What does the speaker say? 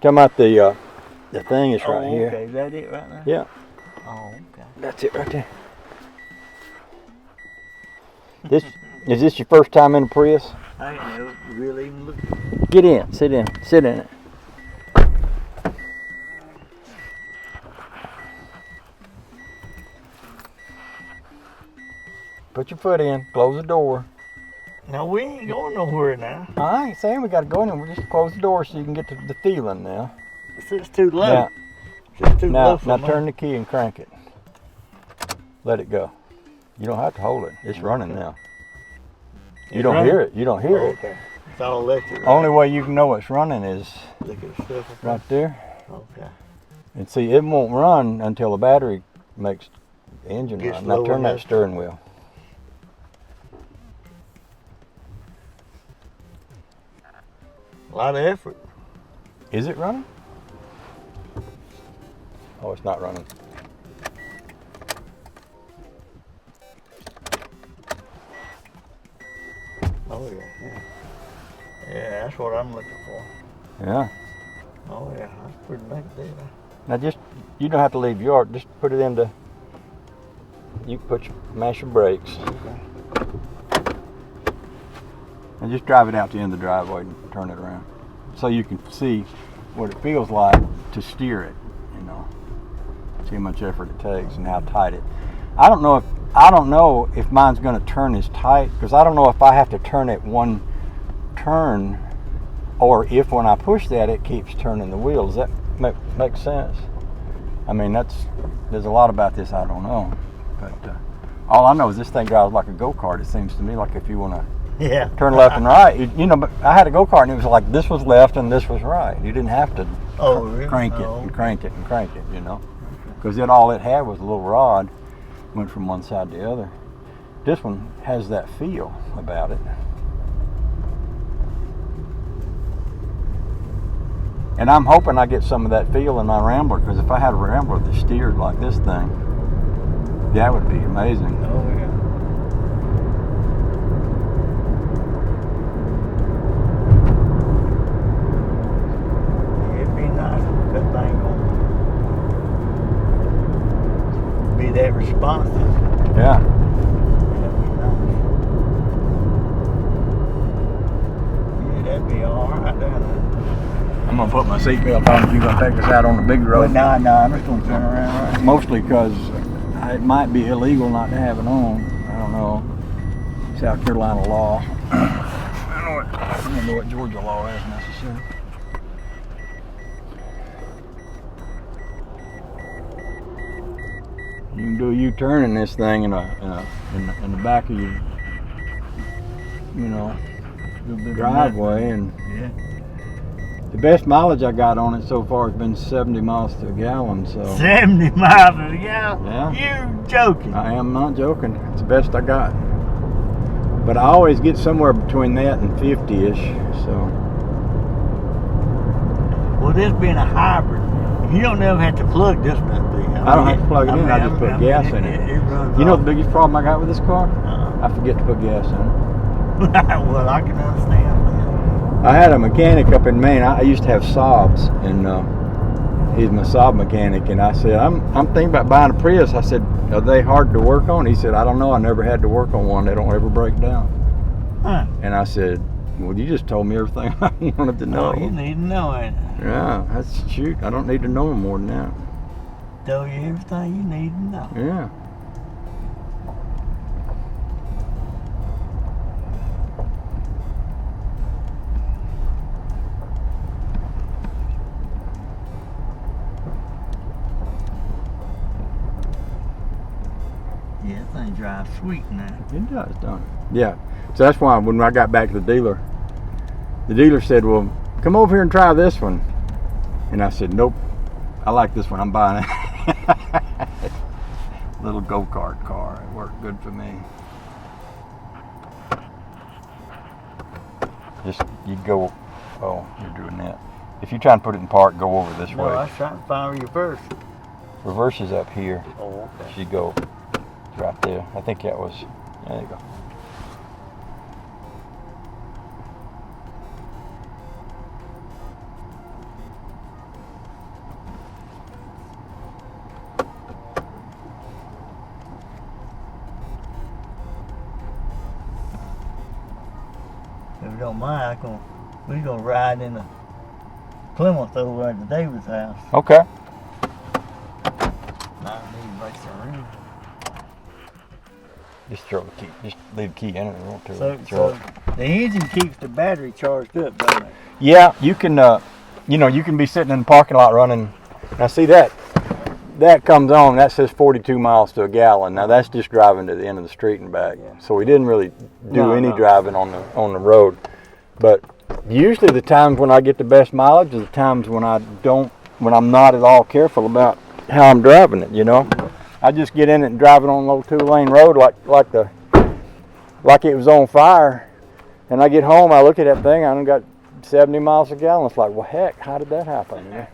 Talking about the thing is right here. Okay, is that it right there? Yeah. Oh, okay. That's it right there. Is this your first time in a Prius? I didn't know it really even looked. Get in, sit in it. Put your foot in, close the door. No, we ain't going nowhere now. I ain't saying we gotta go in there, we'll just close the door so you can get to the feeling now. It's too low. Now, It's too low for now me. turn the key and crank it. Let it go. You don't have to hold it. It's running now. You don't hear it. You don't hear it. Okay. It's all electric. Right? Only way you can know it's running is Look at the stuff. right there. Okay. And see, it won't run until the battery makes the engine Gets run. Now low turn that enough. steering wheel. A lot of effort. Is it running? Oh, it's not running. Oh yeah. Yeah, that's what I'm looking for. Yeah. Oh yeah, that's pretty big deal. Now you don't have to leave your, just put it into, you mash your brakes. Okay. And just drive it out to the end of the driveway and turn it around. So you can see what it feels like to steer it, you know. See how much effort it takes and how tight it. I don't know if mine's gonna turn as tight, because I don't know if I have to turn it one turn or if when I push that it keeps turning the wheels. Does that make sense? I mean, there's a lot about this I don't know. But all I know is this thing drives like a go-kart. It seems to me like if you want to turn left and right, you know. But I had a go-kart and it was like this was left and this was right. You didn't have to really? crank it and crank it and crank it, you know, because all it had was a little rod, went from one side to the other. This one has that feel about it. And I'm hoping I get some of that feel in my Rambler, because if I had a Rambler that steered like this thing, that would be amazing. Oh yeah. It'd be nice if that thing gonna be that responsive. Yeah. That'd be nice. Yeah, that'd be alright down there. I'm going to put my seatbelt on if you're going to take us out on the big road. No, I'm just gonna turn around right. Mostly because it might be illegal not to have it on. I don't know. South Carolina law. I don't know what Georgia law is necessarily. You can do a U-turn in this thing in the back of your, you know, driveway, and Yeah. the best mileage I got on it so far has been 70 miles to a gallon. So 70 miles a gallon? Yeah. You're joking. I am not joking. It's the best I got. But I always get somewhere between that and 50-ish. So Well, this being a hybrid, you don't ever have to plug this one up, do you? I don't have to plug it in. I just put gas in it. It runs You know off. the biggest problem I got with this car? I forget to put gas in it. Well, I can understand that. I had a mechanic up in Maine. I used to have Saabs, and he's my Saab mechanic. And I said, I'm thinking about buying a Prius. I said, are they hard to work on? He said, I don't know. I never had to work on one. They don't ever break down. Huh. And I said, well, you just told me everything I wanted to know. Oh, you need to know it. Yeah, shoot. I don't need to know more than that. Tell you everything you need to know. Yeah. Yeah, that thing drives sweet now. It does, don't it? Yeah. So that's why when I got back to the dealer said, well, come over here and try this one. And I said, nope, I like this one. I'm buying it. Little go-kart car. It worked good for me. Just, you go, oh, you're doing that. If you try and put it in park, go over this No, way. I was trying to find reverse. Reverse is up here. Oh, okay. So you go right there. I think that was, there you go. you don't mind, we're gonna ride in the Plymouth over at the Davis house. Okay. Might need to break some room. Just throw the key. Just leave the key in it. Won't So the engine keeps the battery charged up, doesn't it? Yeah, you can. You can be sitting in the parking lot running. Now see that comes on. That says 42 miles to a gallon. Now that's just driving to the end of the street and back. Yeah. So we didn't really do any driving on the road. But usually the times when I get the best mileage are the times when I'm not at all careful about how I'm driving it. I just get in it and drive it on a little 2-lane road like it was on fire. And I get home, I look at that thing, I done got 70 miles a gallon. It's like, well, heck, how did that happen?